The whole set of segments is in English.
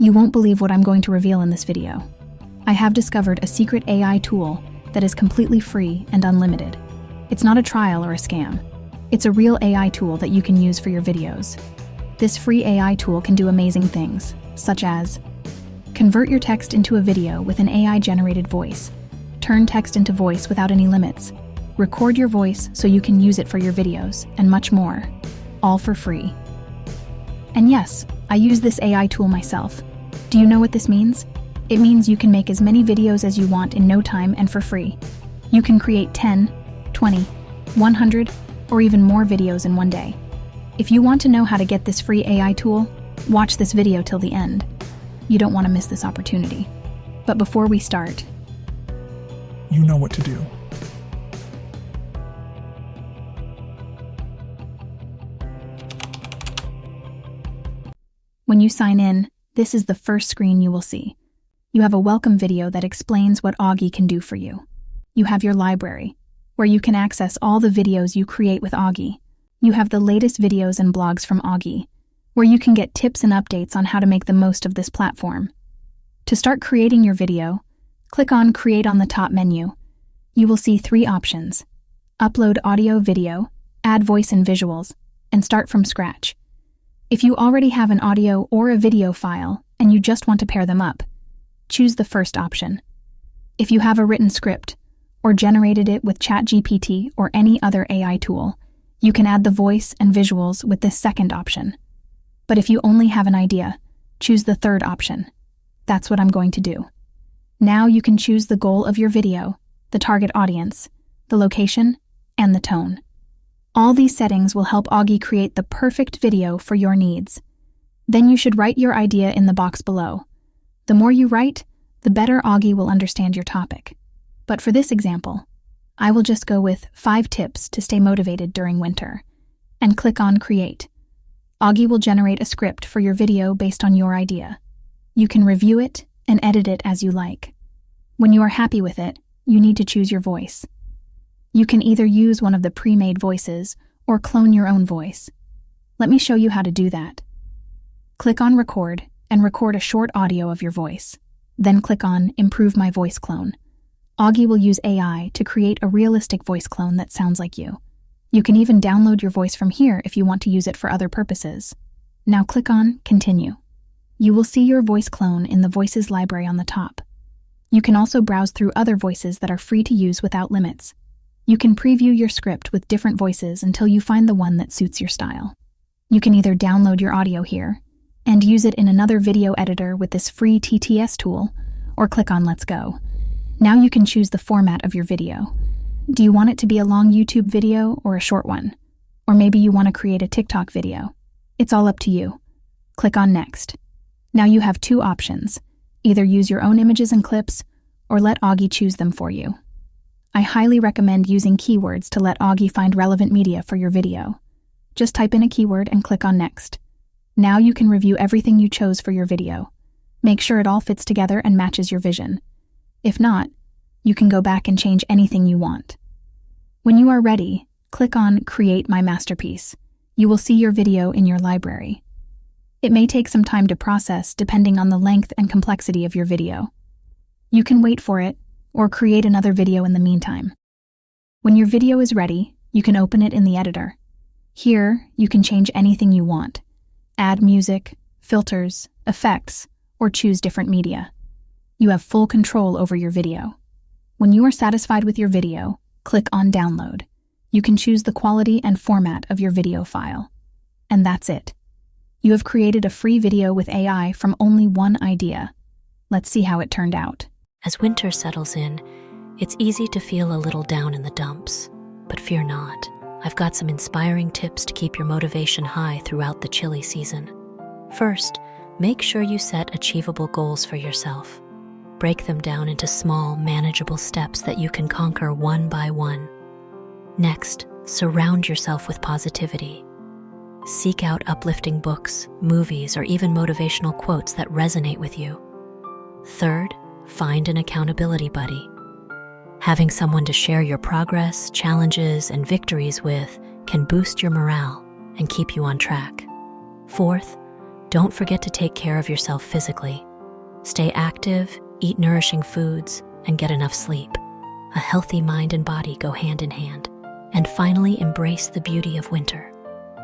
You won't believe what I'm going to reveal in this video. I have discovered a secret AI tool that is completely free and unlimited. It's not a trial or a scam. It's a real AI tool that you can use for your videos. This free AI tool can do amazing things, such as convert your text into a video with an AI-generated voice, turn text into voice without any limits, record your voice so you can use it for your videos, and much more, all for free. And yes, I use this AI tool myself. Do you know what this means? It means you can make as many videos as you want in no time and for free. You can create 10, 20, 100, or even more videos in one day. If you want to know how to get this free AI tool, watch this video till the end. You don't want to miss this opportunity. But before we start, you know what to do. When you sign in, this is the first screen you will see. You have a welcome video that explains what Augie can do for you. You have your library, where you can access all the videos you create with Augie. You have the latest videos and blogs from Augie, where you can get tips and updates on how to make the most of this platform. To start creating your video, click on Create on the top menu. You will see 3 options: upload audio, video, add voice and visuals, and start from scratch. If you already have an audio or a video file and you just want to pair them up, choose the first option. If you have a written script or generated it with ChatGPT or any other AI tool, you can add the voice and visuals with this second option. But if you only have an idea, choose the third option. That's what I'm going to do. Now you can choose the goal of your video, the target audience, the location, and the tone. All these settings will help Augie create the perfect video for your needs. Then you should write your idea in the box below. The more you write, the better Augie will understand your topic. But for this example, I will just go with 5 tips to stay motivated during winter, and click on Create. Augie will generate a script for your video based on your idea. You can review it and edit it as you like. When you are happy with it, you need to choose your voice. You can either use one of the pre-made voices or clone your own voice. Let me show you how to do that. Click on Record and record a short audio of your voice. Then click on Improve My Voice Clone. Augie will use AI to create a realistic voice clone that sounds like you. You can even download your voice from here if you want to use it for other purposes. Now click on Continue. You will see your voice clone in the Voices library on the top. You can also browse through other voices that are free to use without limits. You can preview your script with different voices until you find the one that suits your style. You can either download your audio here and use it in another video editor with this free TTS tool, or click on Let's Go. Now you can choose the format of your video. Do you want it to be a long YouTube video or a short one? Or maybe you want to create a TikTok video. It's all up to you. Click on Next. Now you have 2 options. Either use your own images and clips, or let Augie choose them for you. I highly recommend using keywords to let Augie find relevant media for your video. Just type in a keyword and click on Next. Now you can review everything you chose for your video. Make sure it all fits together and matches your vision. If not, you can go back and change anything you want. When you are ready, click on Create My Masterpiece. You will see your video in your library. It may take some time to process depending on the length and complexity of your video. You can wait for it or create another video in the meantime. When your video is ready, you can open it in the editor. Here, you can change anything you want. Add music, filters, effects, or choose different media. You have full control over your video. When you are satisfied with your video, click on Download. You can choose the quality and format of your video file. And that's it. You have created a free video with AI from only one idea. Let's see how it turned out. As winter settles in, it's easy to feel a little down in the dumps. But fear not, I've got some inspiring tips to keep your motivation high throughout the chilly season. First, make sure you set achievable goals for yourself. Break them down into small, manageable steps that you can conquer one by one. Next, surround yourself with positivity. Seek out uplifting books, movies, or even motivational quotes that resonate with you. Third, find an accountability buddy. Having someone to share your progress, challenges, and victories with can boost your morale and keep you on track. Fourth, Don't forget to take care of yourself physically. Stay active, eat nourishing foods, and get enough sleep. A healthy mind and body go hand in hand. And finally, embrace the beauty of winter.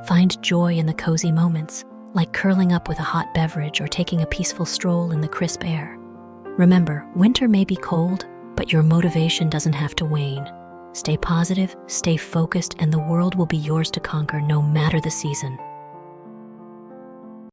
Find joy in the cozy moments, like curling up with a hot beverage or taking a peaceful stroll in the crisp air. Remember, winter may be cold, but your motivation doesn't have to wane. Stay positive, stay focused, and the world will be yours to conquer no matter the season.